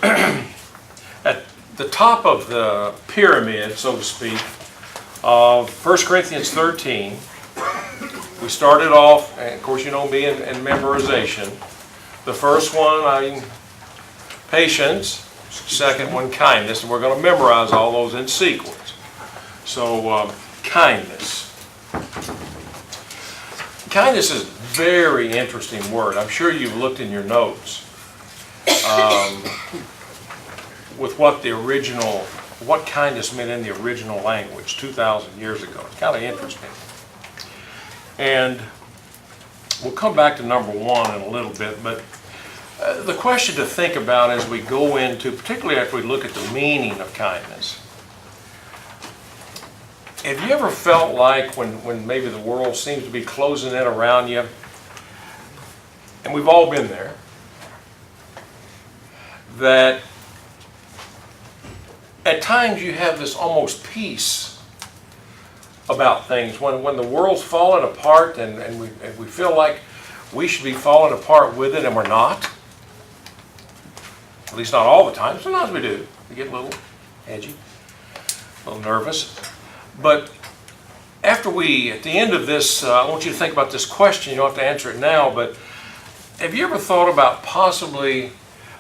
at the top of the pyramid, so to speak, of 1 Corinthians 13, we started off, and of course you know me, in memorization. The first one, patience. Second one, kindness. And we're going to memorize all those in sequence. So, kindness. Kindness is a very interesting word. I'm sure you've looked in your notes with what kindness meant in the original language 2,000 years ago. It's kind of interesting. And we'll come back to number one in a little bit, but the question to think about as we go into, particularly after we look at the meaning of kindness. Have you ever felt like when maybe the world seems to be closing in around you, and we've all been there, that at times you have this almost peace about things when the world's falling apart and we feel like we should be falling apart with it and we're not? At least not all the time. Sometimes we do. We get a little edgy, a little nervous. But at the end of this, I want you to think about this question. You don't have to answer it now, but have you ever thought about possibly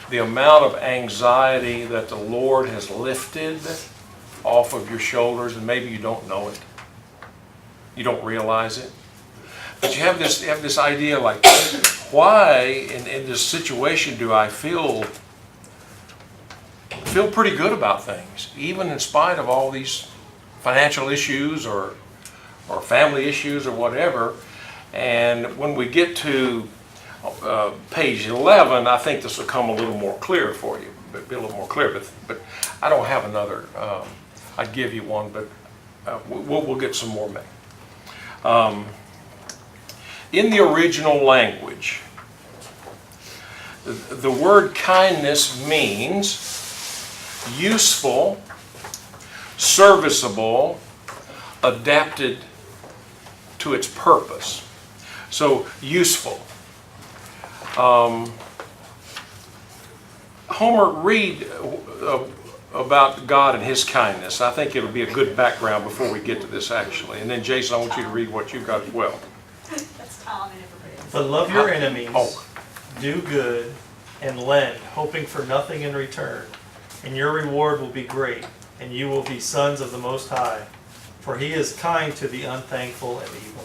the amount of anxiety that the Lord has lifted off of your shoulders, and maybe you don't know it? You don't realize it. But you have this idea like, why in this situation do I feel pretty good about things, even in spite of all these financial issues or family issues or whatever? And when we get to page 11, I think this will come a little more clear for you, be a little more clear. But I don't have another. I'd give you one, but we'll get some more. In the original language, the word kindness means useful, serviceable, adapted to its purpose. So, useful. Homer, read about God and His kindness. I think it'll be a good background before we get to this, actually. And then, Jason, I want you to read what you've got as well. That's Tom and everybody. But love your enemies, do good, and lend, hoping for nothing in return. And your reward will be great, and you will be sons of the Most High. For He is kind to the unthankful and evil.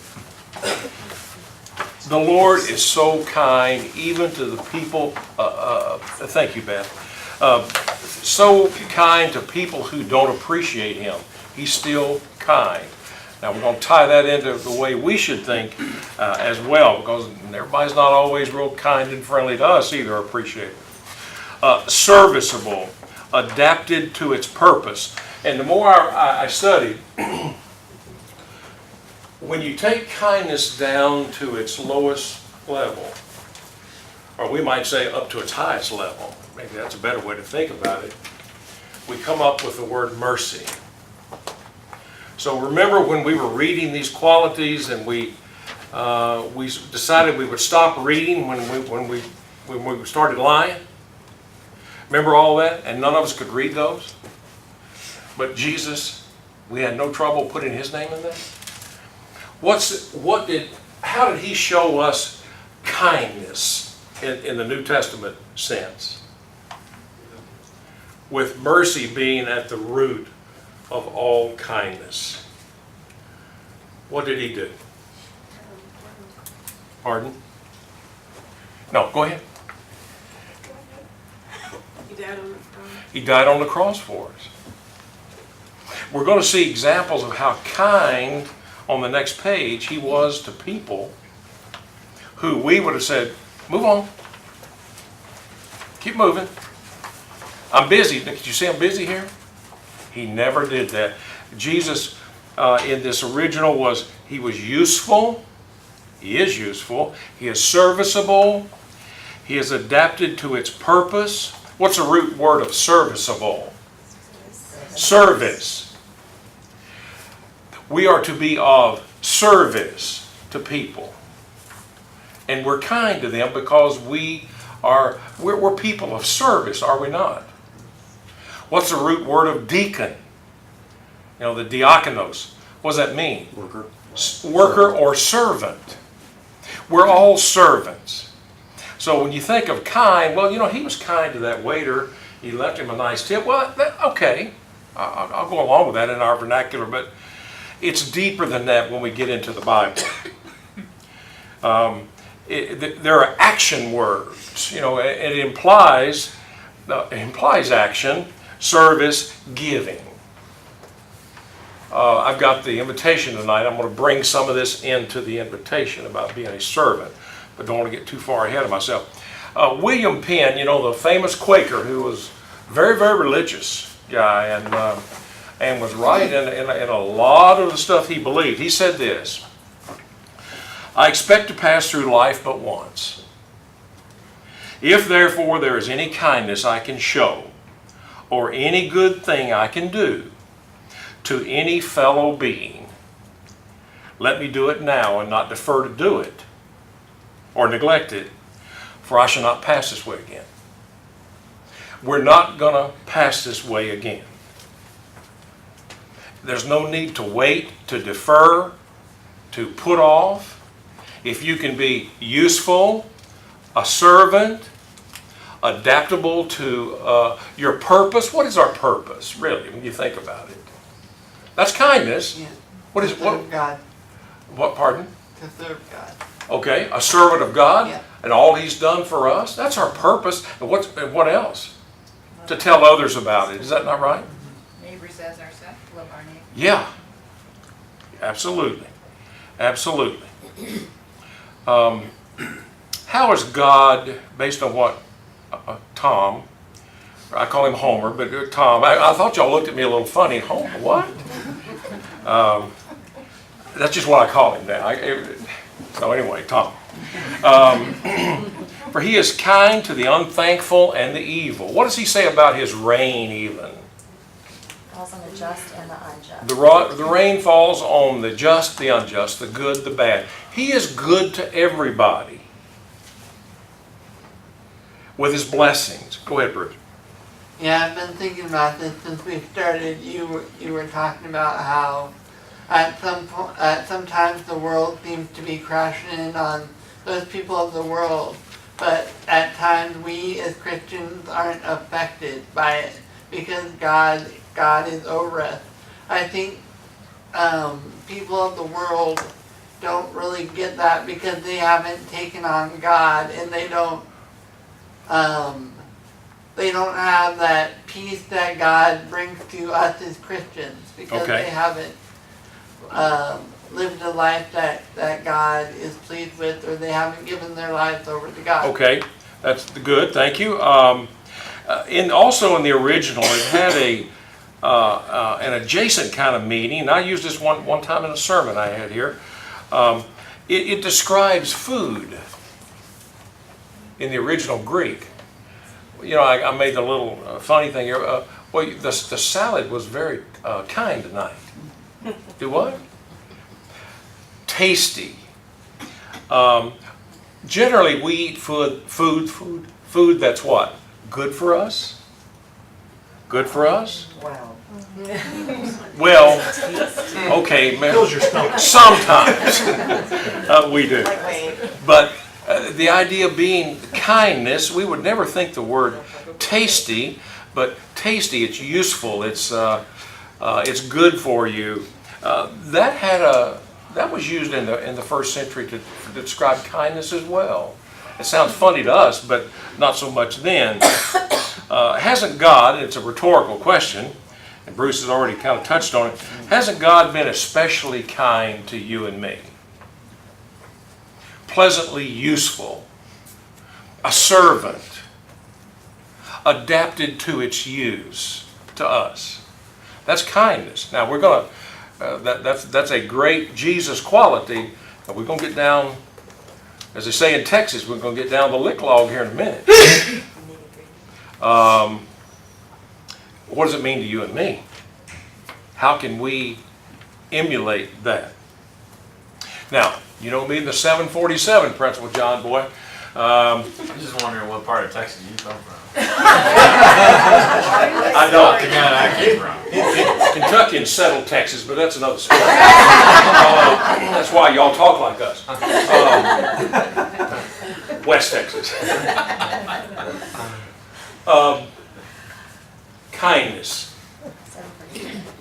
The Lord is so kind, even to the people. Thank you, Beth. So kind to people who don't appreciate Him. He's still kind. Now we're going to tie that into the way we should think as well, because everybody's not always real kind and friendly to us either, appreciate it. Serviceable, adapted to its purpose. And the more I studied, when you take kindness down to its lowest level, or we might say up to its highest level, maybe that's a better way to think about it, we come up with the word mercy. So remember when we were reading these qualities and we decided we would stop reading when we started lying? Remember all that? And none of us could read those? But Jesus, we had no trouble putting His name in there? How did He show us kindness in the New Testament sense? With mercy being at the root of all kindness. What did He do? Pardon? No, go ahead. He died on the cross. He died on the cross for us. We're going to see examples of how kind on the next page He was to people who we would have said, move on. Keep moving. I'm busy. Did you see I'm busy here? He never did that. Jesus in this original He was useful. He is useful. He is serviceable. He is adapted to its purpose. What's the root word of serviceable? Service. We are to be of service to people. And we're kind to them because we We're people of service, are we not? What's the root word of deacon? You know, the diakonos. What does that mean? Worker. Worker or servant. We're all servants. So when you think of kind, well, you know, he was kind to that waiter. He left him a nice tip. Well, okay, I'll go along with that in our vernacular, but it's deeper than that when we get into the Bible. There are action words, you know, it implies action, service, giving. I've got the invitation tonight. I'm going to bring some of this into the invitation about being a servant, but don't want to get too far ahead of myself. William Penn, you know, the famous Quaker who was very, very religious guy and was right in a lot of the stuff he believed. He said this: I expect to pass through life but once. If therefore there is any kindness I can show, or any good thing I can do to any fellow being, let me do it now and not defer to do it or neglect it, for I shall not pass this way again. We're not going to pass this way again. There's no need to wait, to defer, to put off. If you can be useful, a servant, adaptable to your purpose. What is our purpose, really, when you think about it? That's kindness. Yeah. What is To what? serve God. What? Pardon? To serve God. Okay, a servant of God, Yeah. and all He's done for us. That's our purpose. And what else? To tell others about it. Is that not right? Neighbors as ourselves, love our neighbor. Yeah. Absolutely. Absolutely. How is God, based on what Tom, I call him Homer, but Tom, I thought y'all looked at me a little funny. Homer, what? That's just what I call him now. So anyway, Tom. For he is kind to the unthankful and the evil. What does he say about his rain even? Falls on the just and the unjust. The rain falls on the just, the unjust, the good, the bad. He is good to everybody with his blessings. Go ahead, Bruce. Yeah, I've been thinking about this since we started. You were talking about how sometimes the world seems to be crashing in on those people of the world, but at times we as Christians aren't affected by it because God is over us. I think people of the world don't really get that because they haven't taken on God, and they don't have that peace that God brings to us as Christians because Okay. they haven't lived a life that God is pleased with, or they haven't given their lives over to God. Okay, that's good. Thank you. Also in the original, it had an adjacent kind of meaning. And I used this one time in a sermon I had here. It describes food in the original Greek. You know, I made the little funny thing here. Well, the salad was very kind tonight. Do what? Tasty. Generally, we eat food that's what? Good for us? Good for us? Wow. Well, okay, Fills your stomach. sometimes we do. Like, wait. But the idea being kindness, we would never think the word tasty, but tasty, it's useful, it's good for you. That was used in the first century to describe kindness as well. It sounds funny to us, but not so much then. Hasn't God, it's a rhetorical question, and Bruce has already kind of touched on it, hasn't God been especially kind to you and me? Pleasantly useful, a servant, adapted to its use, to us. That's kindness. Now we're going to, that's a great Jesus quality, but we're going to get down, as they say in Texas, we're going to get down the lick log here in a minute. What does it mean to you and me? How can we emulate that? Now, you know me, the 747 principle, John boy. I'm just wondering what part of Texas you come from. I know. The guy I came from. Kentuckyans settled Texas, but that's another story. That's why y'all talk like us. West Texas. Kindness.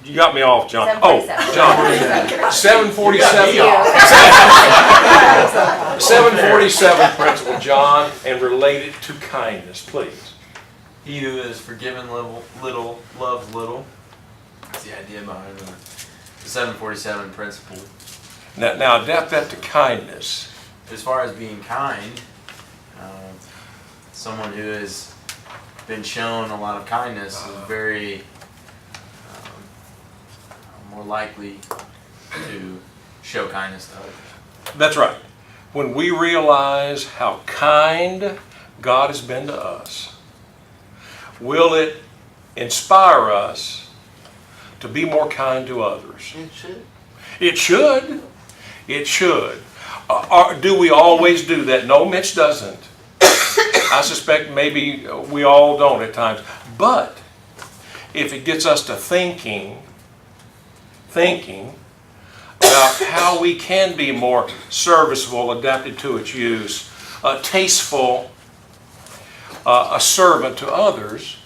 You got me off, John. Oh, 747. John. 747. 747 principle, John, and relate it to kindness, please. He who is forgiven little loves little. That's the idea behind the 747 principle. Now adapt that to kindness. As far as being kind, someone who has been shown a lot of kindness is very more likely to show kindness to others. That's right. When we realize how kind God has been to us, will it inspire us to be more kind to others? It should. It should. It should. Do we always do that? No, Mitch doesn't. I suspect maybe we all don't at times. But if it gets us to thinking about how we can be more serviceable, adapted to its use, tasteful, a servant to others,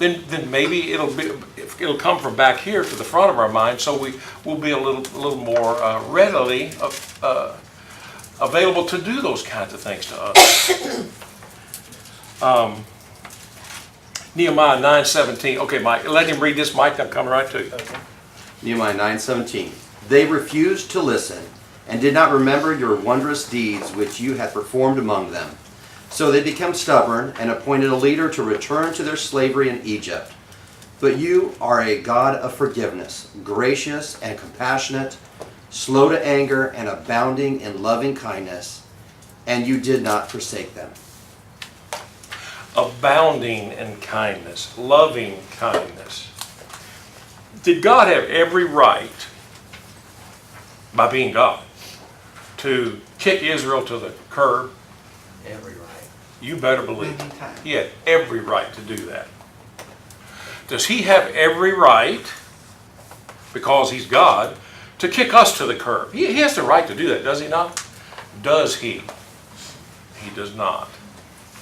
then maybe it'll come from back here to the front of our mind, so we will be a little more readily available to do those kinds of things to others. Nehemiah 9:17. Okay, Mike, let him read this. Mike, I'm coming right to you. Nehemiah 9:17. They refused to listen and did not remember your wondrous deeds which you had performed among them. So they became stubborn and appointed a leader to return to their slavery in Egypt. But you are a God of forgiveness, gracious and compassionate, slow to anger and abounding in loving kindness, and you did not forsake them. Abounding in kindness, loving kindness. Did God have every right, by being God, to kick Israel to the curb? Every right. You better believe Many it. times. He had every right to do that. Does he have every right, because he's God, to kick us to the curb? He has the right to do that, does he not? Does he? He does not.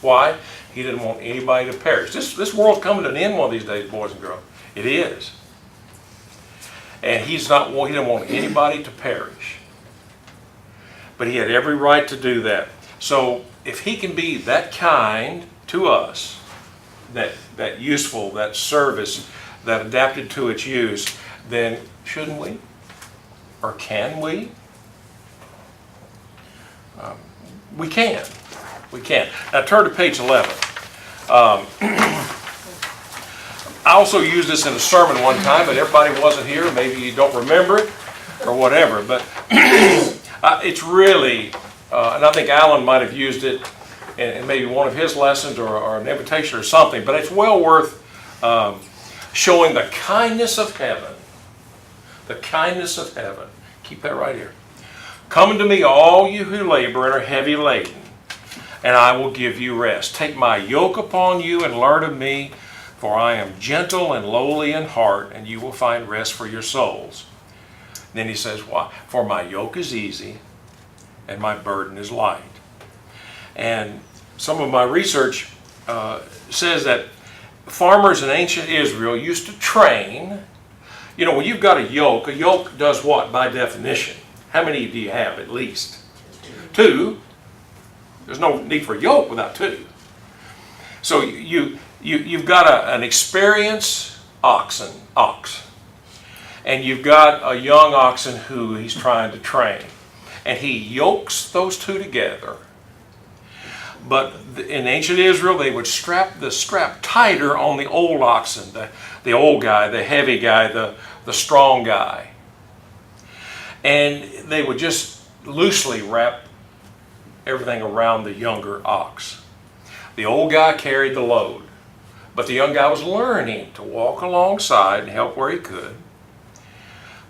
Why? He didn't want anybody to perish. This world's coming to an end one of these days, boys and girls. It is. And he didn't want anybody to perish. But he had every right to do that. So if he can be that kind to us, that useful, that service, that adapted to its use, then shouldn't we? Or can we? We can. We can. Now turn to page 11. I also used this in a sermon one time, but everybody wasn't here. Maybe you don't remember it or whatever. But it's really, and I think Alan might have used it in maybe one of his lessons or an invitation or something. But it's well worth showing the kindness of heaven. The kindness of heaven. Keep that right here. Come unto me, all you who labor and are heavy laden, and I will give you rest. Take my yoke upon you and learn of me, for I am gentle and lowly in heart, and you will find rest for your souls. Then he says, why? For my yoke is easy and my burden is light. And some of my research says that farmers in ancient Israel used to train. You know, when you've got a yoke does what by definition? How many do you have at least? Two. There's no need for a yoke without two. So you've got an experienced ox, and you've got a young oxen who he's trying to train. And he yokes those two together. But in ancient Israel, they would strap the strap tighter on the old oxen, the old guy, the heavy guy, the strong guy. And they would just loosely wrap everything around the younger ox. The old guy carried the load, but the young guy was learning to walk alongside and help where he could.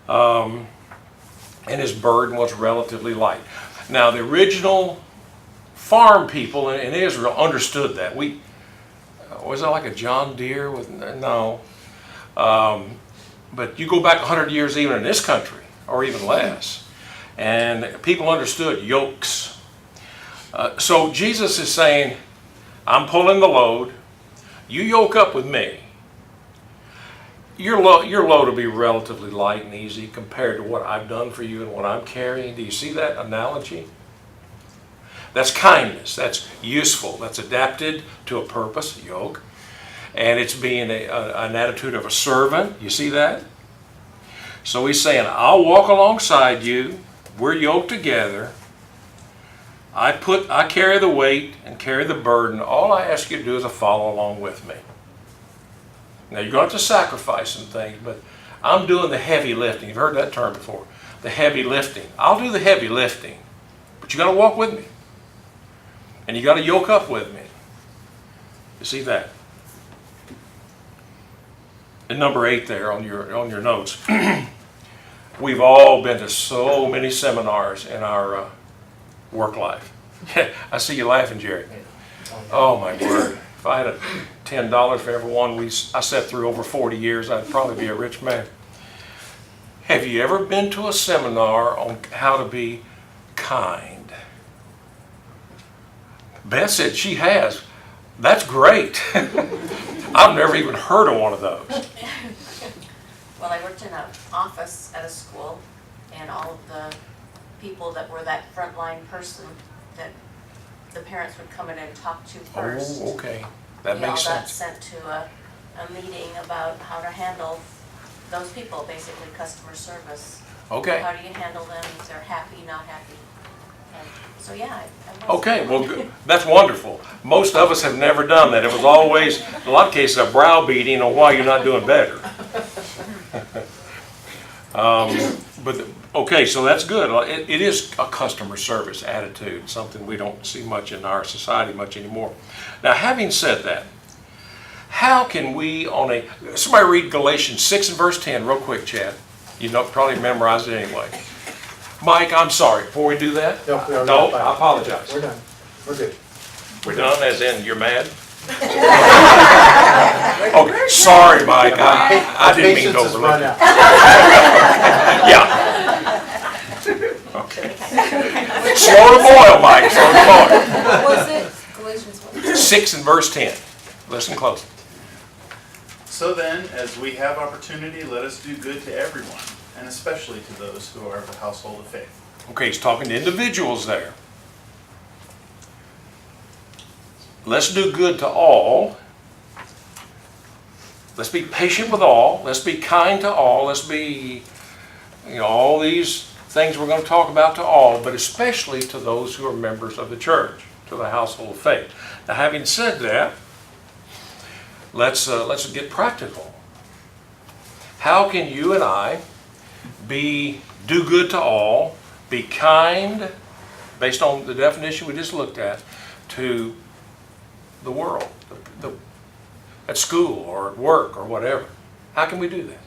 And his burden was relatively light. Now, the original farm people in Israel understood that. Was that like a John Deere with, no. But you go back 100 years even in this country, or even less, and people understood yokes. So Jesus is saying, I'm pulling the load, you yoke up with me. Your load will be relatively light and easy compared to what I've done for you and what I'm carrying. Do you see that analogy? That's kindness, that's useful, that's adapted to a purpose, yoke. And it's being an attitude of a servant, you see that? So he's saying, I'll walk alongside you, we're yoked together, I carry the weight and carry the burden, all I ask you to do is to follow along with me. Now you're going to have to sacrifice some things, but I'm doing the heavy lifting. You've heard that term before, the heavy lifting. I'll do the heavy lifting, but you got to walk with me. And you got to yoke up with me. You see that? And number 8 there on your notes. We've all been to so many seminars in our work life. I see you laughing, Jerry. Oh my word. If I had $10 for every one I sat through over 40 years, I'd probably be a rich man. Have you ever been to a seminar on how to be kind? Beth said she has. That's great. I've never even heard of one of those. Well, I worked in an office at a school, and all of the people that were that frontline person that the parents would come in and talk to first. Oh, okay. That makes We all got sense. sent to a meeting about how to handle those people, basically customer service. Okay. How do you handle them if they're happy, not happy? And so yeah, I was. Okay, well, good. That's wonderful. Most of us have never done that. It was always, in a lot of cases, a browbeating on why you're not doing better. But, okay, so that's good. It is a customer service attitude, something we don't see much in our society much anymore. Now, having said that, how can we somebody read Galatians 6 and verse 10 real quick, Chad. You probably memorized it anyway. Mike, I'm sorry, before we do that? No, I apologize. We're done. We're good. We're done, as in you're mad? Okay, sorry, Mike, I didn't mean to Patience has overlook run you. out. Yeah. Okay. Slow to boil, Mike, slow to boil. What was it? Galatians 1. 6 and verse 10. Listen close. So then, as we have opportunity, let us do good to everyone, and especially to those who are of the household of faith. Okay, he's talking to individuals there. Let's do good to all. Let's be patient with all. Let's be kind to all. Let's be, all these things we're going to talk about to all, but especially to those who are members of the church, to the household of faith. Now, having said that, let's get practical. How can you and I do good to all, be kind, based on the definition we just looked at, to the world, at school or at work or whatever? How can we do that?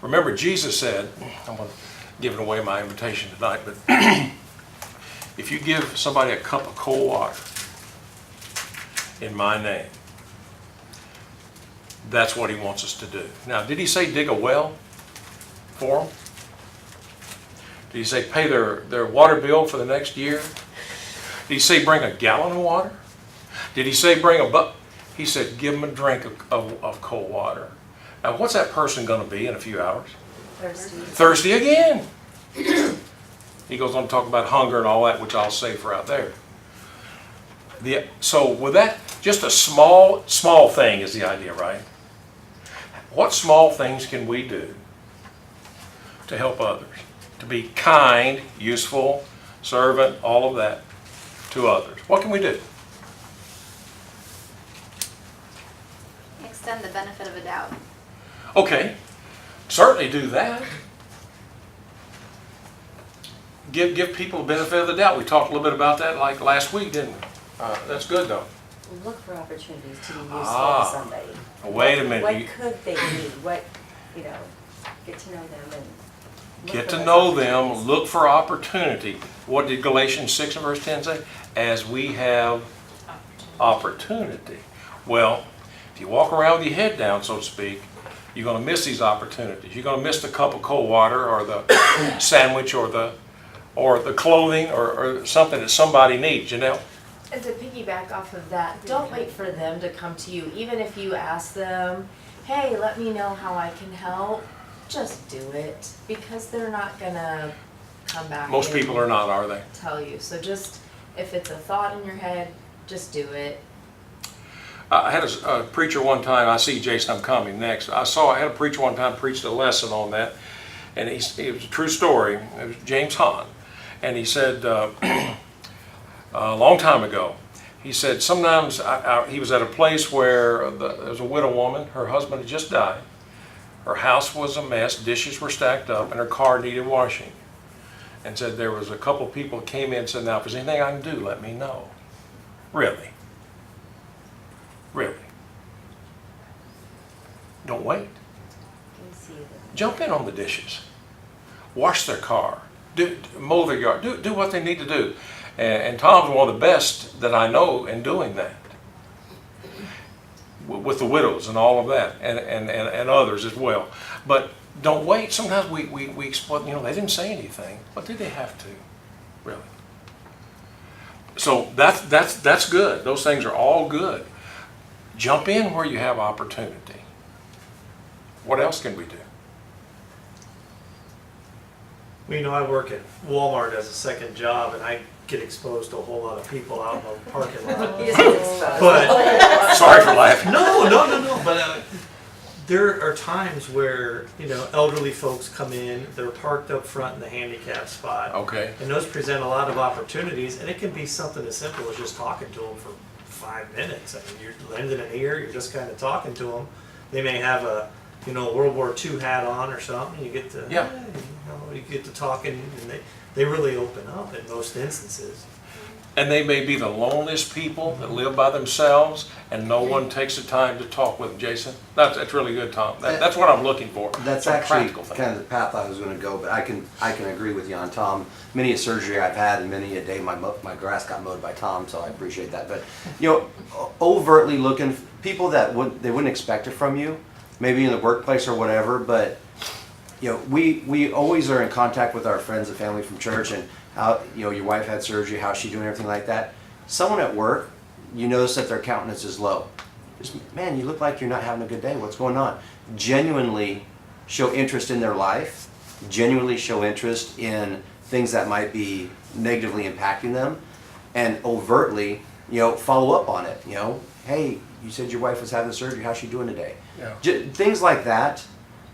Remember, Jesus said, I'm going to give away my invitation tonight, but if you give somebody a cup of cold water in my name, that's what he wants us to do. Now, did he say dig a well for them? Did he say pay their water bill for the next year? Did he say bring a gallon of water? Did he say bring a bucket? He said give them a drink of cold water. Now, what's that person going to be in a few hours? Thirsty. Thirsty again. He goes on to talk about hunger and all that, which I'll save for out there. So with that, just a small thing is the idea, right? What small things can we do to help others? To be kind, useful, servant, all of that to others. What can we do? Extend the benefit of a doubt. Okay, certainly do that. Give people the benefit of the doubt. We talked a little bit about that like last week, didn't we? That's good though. Look for opportunities to be useful Ah. to somebody. Wait a minute. What could they need? What, get to know them and Get to know them, look for opportunity. What did Galatians 6 and verse 10 say? As we have opportunity. Well, if you walk around with your head down, so to speak, you're going to miss these opportunities. You're going to miss the cup of cold water or the sandwich or the clothing or something that somebody needs, you know? And to piggyback off of that, don't wait for them to come to you. Even if you ask them, hey, let me know how I can help, just do it. Because they're not gonna come back Most and people are not, are they? tell you. So just, if it's a thought in your head, just do it. I had a preacher one time, I see Jason, I'm coming next. I had a preacher one time preached a lesson on that, and it was a true story. It was James Hahn, and he said, a long time ago, he said sometimes he was at a place where there was a widow woman, her husband had just died, her house was a mess, dishes were stacked up, and her car needed washing. And said there was a couple people that came in and said, now if there's anything I can do, let me know. Really? Really? Don't wait. Jump in on the dishes. Wash their car. Mow their yard. Do what they need to do. And Tom's one of the best that I know in doing that. With the widows and all of that, and others as well. But don't wait. Sometimes we exploit, they didn't say anything. What did they have to? Really? So that's good. Those things are all good. Jump in where you have opportunity. What else can we do? Well, I work at Walmart as a second job, and I get exposed to a whole lot of people out in the parking lot. But Sorry for laughing. no. But there are times where elderly folks come in. They're parked up front in the handicap spot. Okay. And those present a lot of opportunities, and it can be something as simple as just talking to them for 5 minutes. I mean, you're lending an ear. You're just kind of talking to them. They may have a World War II hat on or something. You get to you get to talking, and they really open up in most instances. And they may be the loneliest people that live by themselves, and no one takes the time to talk with them. Jason, that's really good, Tom. That's what I'm looking for. That's Some actually practical thing. kind of the path I was going to go, but I can agree with you on Tom. Many a surgery I've had, and many a day my grass got mowed by Tom, so I appreciate that. But overtly looking, people that they wouldn't expect it from you, maybe in the workplace or whatever, but we always are in contact with our friends and family from church, and how your wife had surgery, how's she doing, everything like that. Someone at work, you notice that their countenance is low. Just, man, you look like you're not having a good day. What's going on? Genuinely show interest in their life. Genuinely show interest in things that might be negatively impacting them, and overtly, follow up on it. Hey, you said your wife was having surgery. How's she doing today? Yeah. Things like that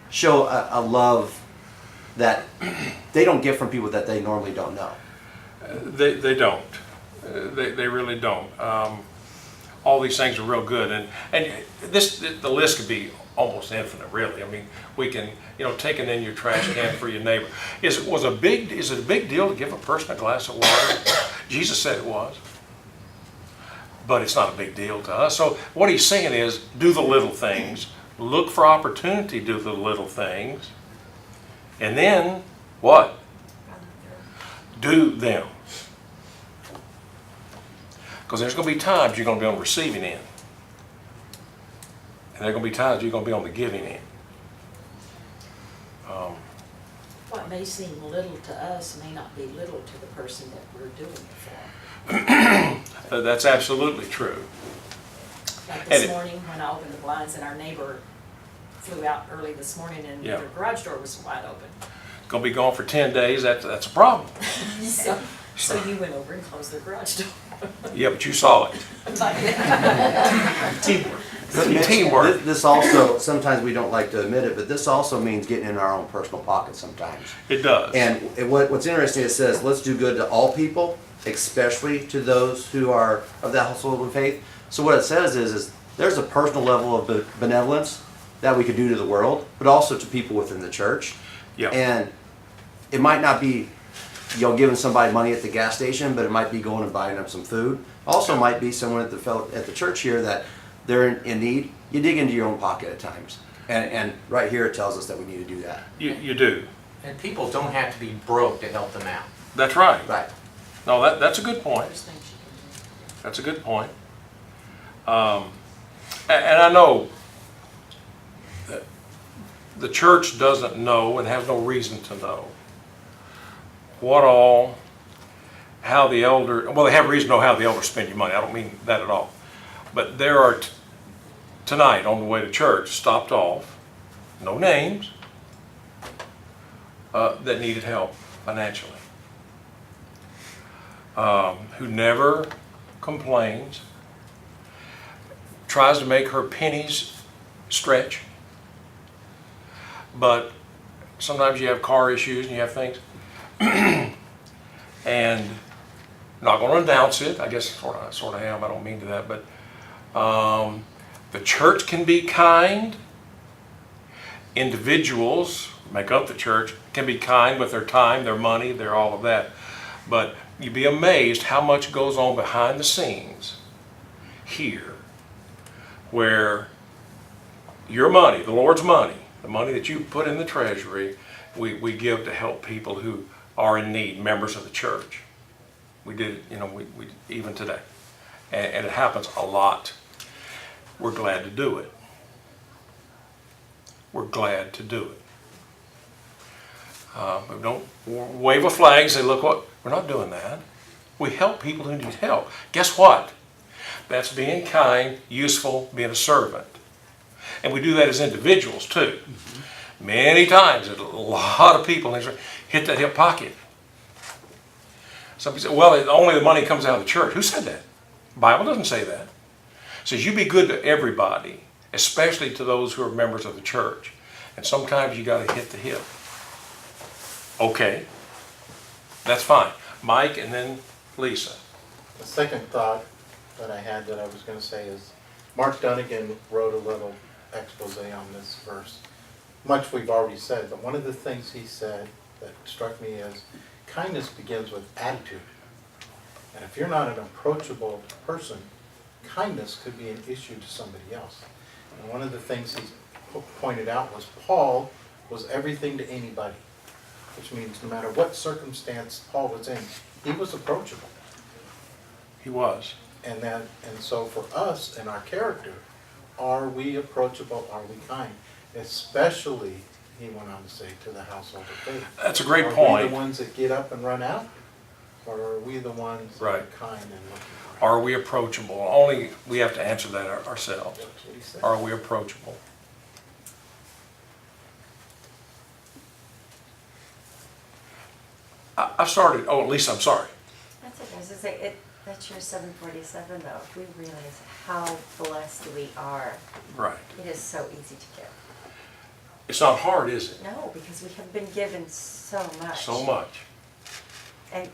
show a love that they don't get from people that they normally don't know. They don't. They really don't. All these things are real good, and the list could be almost infinite, really. I mean, we can, taking in your trash can for your neighbor. Is it a big deal to give a person a glass of water? Jesus said it was. But it's not a big deal to us. So what he's saying is, do the little things. Look for opportunity to do the little things. And then, what? Do them. Because there's going to be times you're going to be on the receiving end. And there are going to be times you're going to be on the giving end. What may seem little to us may not be little to the person that we're doing it for. That's absolutely true. Like this morning when I opened the blinds and our neighbor flew out early this morning and their garage door was wide open. Going to be gone for 10 days, that's a problem. So you went over and closed their garage door. Yeah, but you saw it. Teamwork. Teamwork. This also, sometimes we don't like to admit it, but this also means getting in our own personal pocket sometimes. It does. And what's interesting, it says, let's do good to all people, especially to those who are of that household of faith. So what it says is there's a personal level of benevolence that we could do to the world, but also to people within the church. Yeah. And it might not be giving somebody money at the gas station, but it might be going and buying them some food. Also might be someone at the church here that they're in need. You dig into your own pocket at times. And right here it tells us that we need to do that. You do. And people don't have to be broke to help them out. That's right. Right. No, that's a good point. There's things you can do. That's a good point. And I know that the church doesn't know and has no reason to know how the elder, well, they have reason to know how the elders spend your money. I don't mean that at all. But there are, tonight on the way to church, stopped off, no names, that needed help financially. Who never complains, tries to make her pennies stretch, but sometimes you have car issues and you have things, and not going to announce it. I guess sort of am. I don't mean to that, but the church can be kind. Individuals make up the church can be kind with their time, their money, their all of that, but you'd be amazed how much goes on behind the scenes here, where your money, the Lord's money, the money that you put in the treasury, we give to help people who are in need, members of the church. We did it, we even today. And it happens a lot. We're glad to do it. We're glad to do it. But don't wave a flag and say, look what, we're not doing that. We help people who need help. Guess what? That's being kind, useful, being a servant. And we do that as individuals too. Many times, a lot of people hit that hip pocket. Some people say, well, only the money comes out of the church. Who said that? The Bible doesn't say that. It says you be good to everybody, especially to those who are members of the church. And sometimes you got to hit the hip. Okay, that's fine. Mike and then Lisa. The second thought that I had that I was going to say is Mark Dunnigan wrote a little expose on this verse. Much we've already said, but one of the things he said that struck me is kindness begins with attitude. And if you're not an approachable person, kindness could be an issue to somebody else. And one of the things he pointed out was Paul was everything to anybody, which means no matter what circumstance Paul was in, he was approachable. He was. And so for us and our character, are we approachable? Are we kind? Especially, he went on to say, to the household of faith. That's a great Are point. we the ones that get up and run out? Or are we the ones that Right. are kind and looking for help? Are we approachable? Only we have to answer that ourselves. That's what he said. Are we approachable? I've started, at least I'm sorry. That's okay. I was gonna say, that's your 747 though. If we realize how blessed we are, Right. it is so easy to give. It's not hard, is it? No, because we have been given so much. So much. And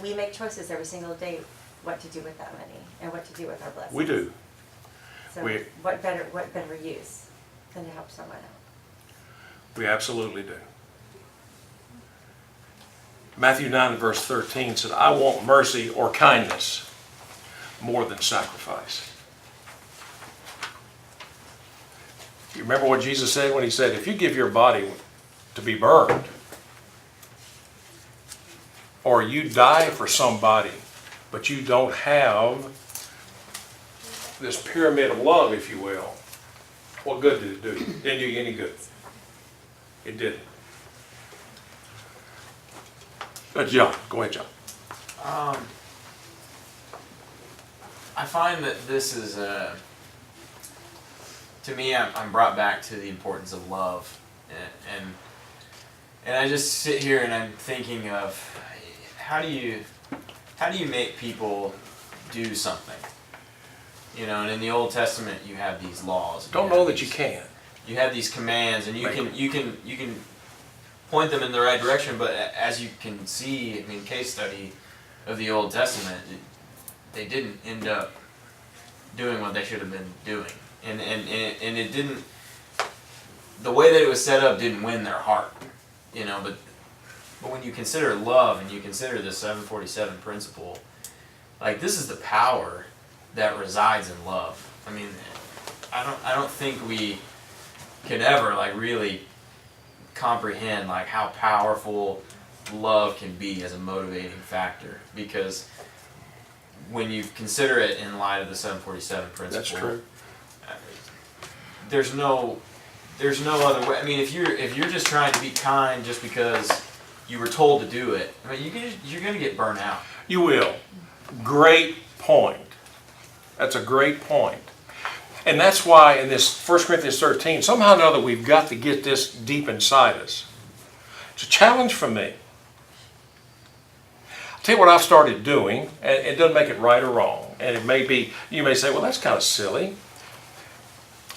we make choices every single day what to do with that money and what to do with our blessings. We do. So We- what better use than to help someone out? We absolutely do. Matthew 9 and verse 13 said, I want mercy or kindness more than sacrifice. You remember what Jesus said when he said, if you give your body to be burned, or you die for somebody, but you don't have this pyramid of love, if you will, what good did it do you? Didn't do you any good. It didn't. John, go ahead, John. I find that this is, to me, I'm brought back to the importance of love, and I just sit here and I'm thinking of how do you make people do something, And in the Old Testament, you have these laws. Don't know that you can. You have these commands, and you can point them in the right direction. But as you can see, case study of the Old Testament, they didn't end up doing what they should have been doing, and it didn't. The way that it was set up didn't win their heart, But when you consider love and you consider the 747 principle, this is the power that resides in love. I don't think we can ever really comprehend like how powerful love can be as a motivating factor, because when you consider it in light of the 747 principle, That's true. There's no other way. I mean, if you're just trying to be kind just because you were told to do it, I mean, you're going to get burnt out. You will. Great point. That's a great point. And that's why in this 1 Corinthians 13, somehow or another we've got to get this deep inside us. It's a challenge for me. I'll tell you what I've started doing, and it doesn't make it right or wrong. And it may be, you may say, well, that's kind of silly.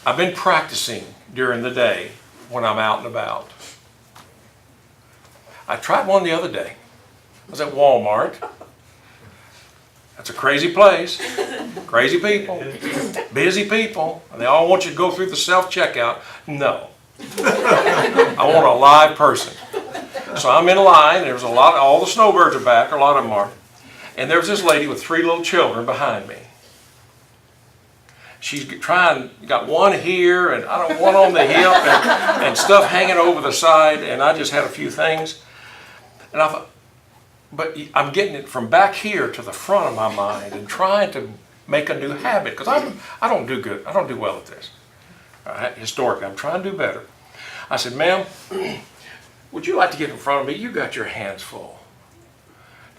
I've been practicing during the day when I'm out and about. I tried one the other day. I was at Walmart. That's a crazy place. Crazy people. Busy people. And they all want you to go through the self-checkout. No. I want a live person. So I'm in line. There's a lot, all the snowbirds are back, or a lot of them are. And there's this lady with 3 little children behind me. She's got one here and I don't one on the hip and stuff hanging over the side, and I just had a few things. And I thought, but I'm getting it from back here to the front of my mind and trying to make a new habit, because I don't do good. I don't do well at this. Historically, I'm trying to do better. I said, ma'am, would you like to get in front of me? You got your hands full.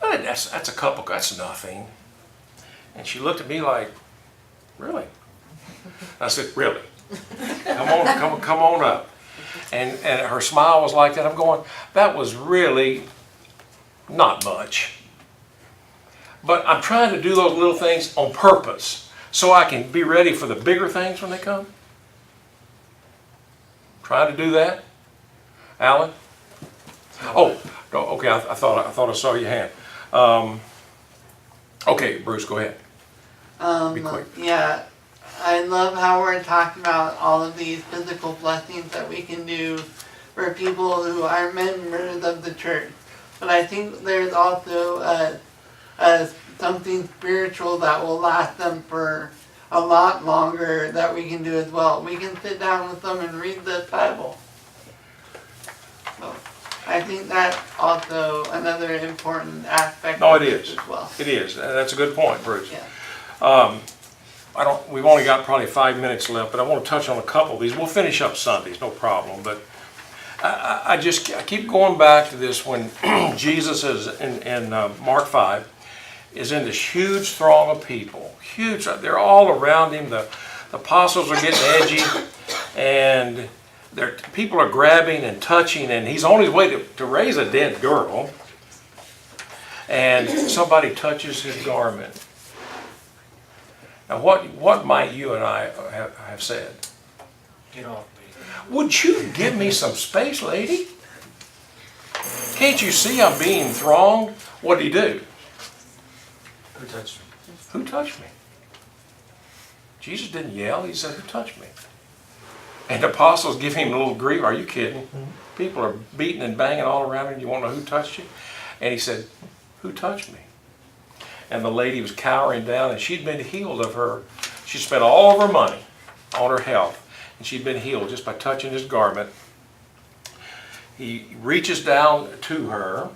That's a couple, that's nothing. And she looked at me like, really? I said, really? Come on up. And her smile was like that. I'm going, that was really not much. But I'm trying to do those little things on purpose so I can be ready for the bigger things when they come. Trying to do that. Alan? Oh, okay, I thought I saw your hand. Okay, Bruce, go ahead. Be quick. Yeah, I love how we're talking about all of these physical blessings that we can do for people who are members of the church. But I think there's also something spiritual that will last them for a lot longer that we can do as well. We can sit down with them and read the Bible. So I think that's also another important aspect of this as well. It is. That's a good point, Bruce. Yeah. We've only got probably 5 minutes left, but I want to touch on a couple of these. We'll finish up Sundays, no problem. But I keep going back to this when Jesus is in Mark 5 is in this huge throng of people. Huge. They're all around him. The apostles are getting edgy, and people are grabbing and touching, and he's on his way to raise a dead girl, and somebody touches his garment. Now, what might you and I have said? Get off me. Would you give me some space, lady? Can't you see I'm being thronged? What did he do? Who touched me? Who touched me? Jesus didn't yell. He said, who touched me? And the apostles give him a little grief. Are you kidding? People are beating and banging all around him. You want to know who touched you? And he said, who touched me? And the lady was cowering down, and she'd been healed of her. She spent all of her money on her health, and she'd been healed just by touching his garment. He reaches down to her,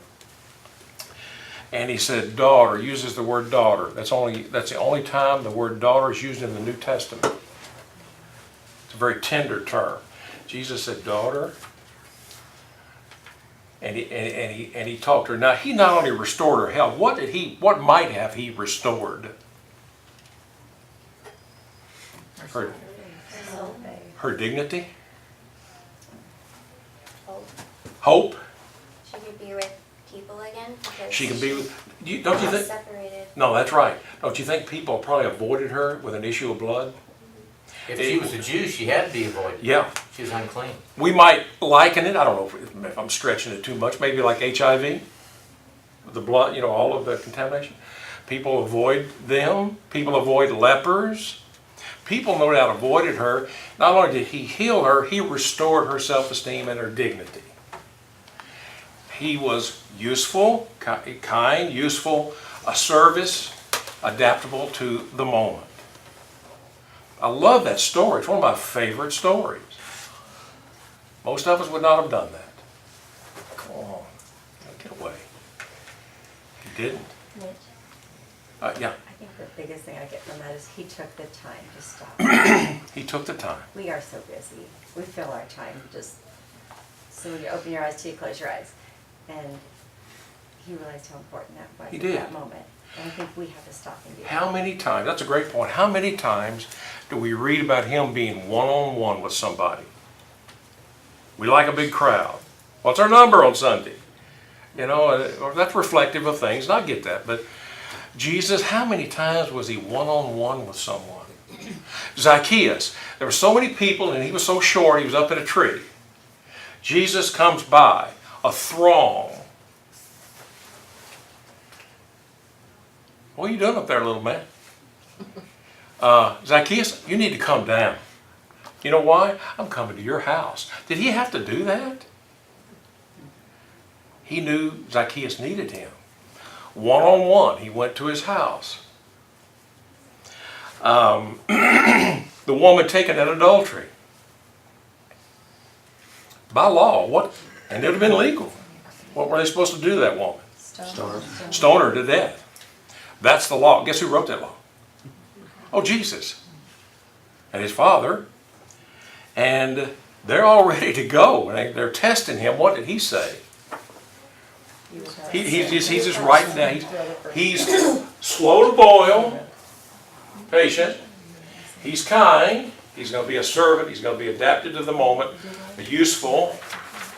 and he said, daughter, uses the word daughter. That's the only time the word daughter is used in the New Testament. It's a very tender term. Jesus said, daughter. And he talked to her. Now, he not only restored her health, what might have he restored? Her dignity? Hope? She could be with people again because She can be, don't you think? separated. No, that's right. Don't you think people probably avoided her with an issue of blood? If she was a Jew, she had to be avoided. Yeah. She was unclean. We might liken it, I don't know if I'm stretching it too much, maybe like HIV, the blood, all of the contamination. People avoid them. People avoid lepers. People no doubt avoided her. Not only did he heal her, he restored her self-esteem and her dignity. He was useful, kind, useful, a service, adaptable to the moment. I love that story. It's one of my favorite stories. Most of us would not have done that. He didn't. Mitch, Yeah, I think the biggest thing I get from that is he took the time to stop. he took the time. We are so busy. We fill our time just, so when you open your eyes till you close your eyes. And he realized how important that was He at did. that moment. And I think we have to stop and do that. How many times, that's a great point, how many times do we read about him being one-on-one with somebody? We like a big crowd. What's our number on Sunday? You know, that's reflective of things, and I get that, but Jesus, how many times was he one-on-one with someone? Zacchaeus, there were so many people and he was so short, he was up in a tree. Jesus comes by, a throng. What are you doing up there, little man? Zacchaeus, you need to come down. You know why? I'm coming to your house. Did he have to do that? He knew Zacchaeus needed him. One-on-one, he went to his house. The woman taken in adultery. By law, what? And it would have been legal. What were they supposed to do to that woman? Stone her to death. That's the law. Guess who wrote that law? Oh, Jesus. And his father. And they're all ready to go. And they're testing him. What did he say? He's just writing down. He's slow to boil, patient. He's kind. He's going to be a servant. He's going to be adapted to the moment, useful.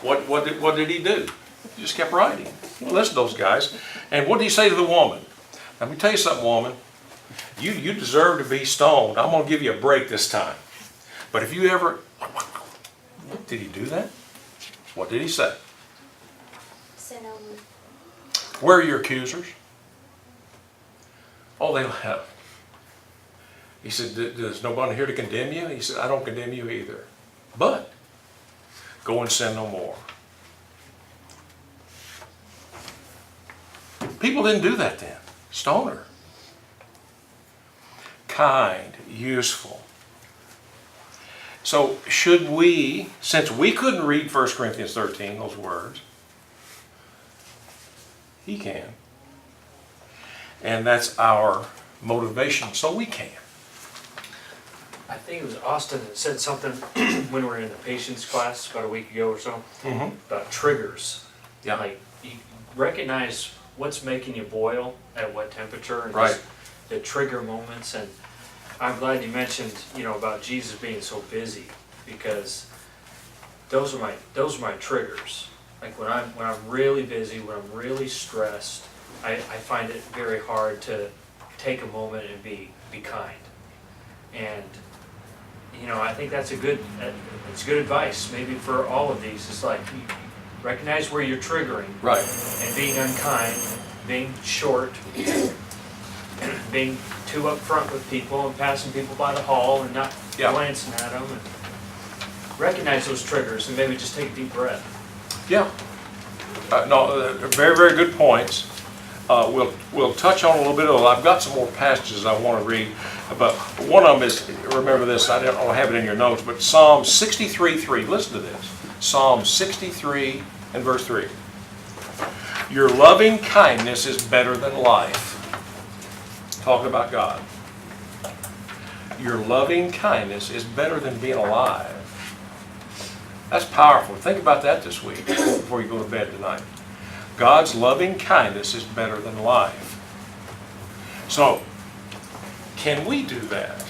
What did he do? He just kept writing. Listen to those guys. And what did he say to the woman? Let me tell you something, woman. You deserve to be stoned. I'm going to give you a break this time. But if you ever... Did he do that? What did he say? Sin no more. Where are your accusers? Oh, they left. He said, there's nobody here to condemn you? He said, I don't condemn you either. But go and sin no more. People didn't do that then. Stoner. Kind, useful. So should we, since we couldn't read 1 Corinthians 13, those words, he can. And that's our motivation, so we can. I think it was Austin that said something when we were in the patience class about a week ago or so, about triggers. Yeah. Like, you recognize what's making you boil at what temperature, and Right. just the trigger moments. And I'm glad you mentioned, about Jesus being so busy, because those are my triggers. Like when I'm really busy, when I'm really stressed, I find it very hard to take a moment and be kind. And I think that's it's good advice maybe for all of these. It's like you recognize where you're triggering, Right. and being unkind, being short, being too upfront with people and passing people by the hall and not glancing at them. And recognize those triggers and maybe just take a deep breath. Yeah. Very, very good points. We'll touch on a little bit of it. I've got some more passages I want to read, but one of them is, remember this, I don't have it in your notes, but Psalm 63:3. Listen to this. Psalm 63 and verse 3. Your loving kindness is better than life. Talking about God. Your loving kindness is better than being alive. That's powerful. Think about that this week before you go to bed tonight. God's loving kindness is better than life. So, can we do that?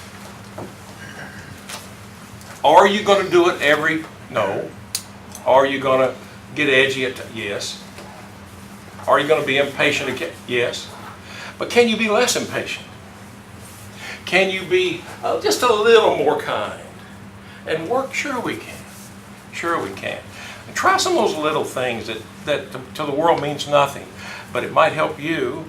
Are you going to do it No. Are you going to get edgy yes. Are you going to be impatient yes. But can you be less impatient? Can you be just a little more kind? And work? Sure we can. Sure we can. And try some of those little things that to the world means nothing, but it might help you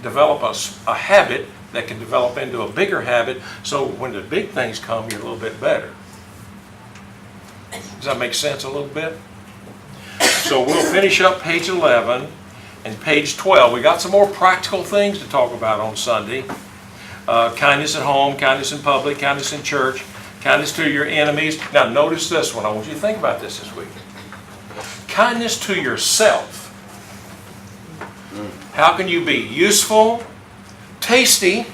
develop a habit that can develop into a bigger habit, so when the big things come, you're a little bit better. Does that make sense a little bit? So we'll finish up page 11 and page 12. We got some more practical things to talk about on Sunday. Kindness at home, kindness in public, kindness in church, kindness to your enemies. Now notice this one. I want you to think about this week. Kindness to yourself. How can you be useful, tasty,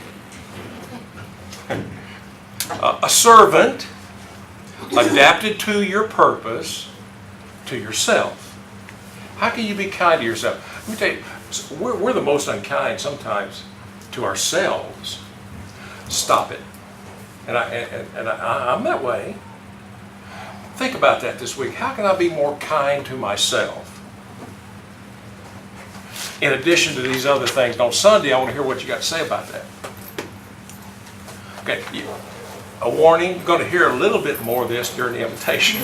a servant, adapted to your purpose, to yourself? How can you be kind to yourself? Let me tell you, we're the most unkind sometimes to ourselves. Stop it. And I'm that way. Think about that this week. How can I be more kind to myself? In addition to these other things. On Sunday, I want to hear what you got to say about that. Okay, a warning, you're going to hear a little bit more of this during the invitation.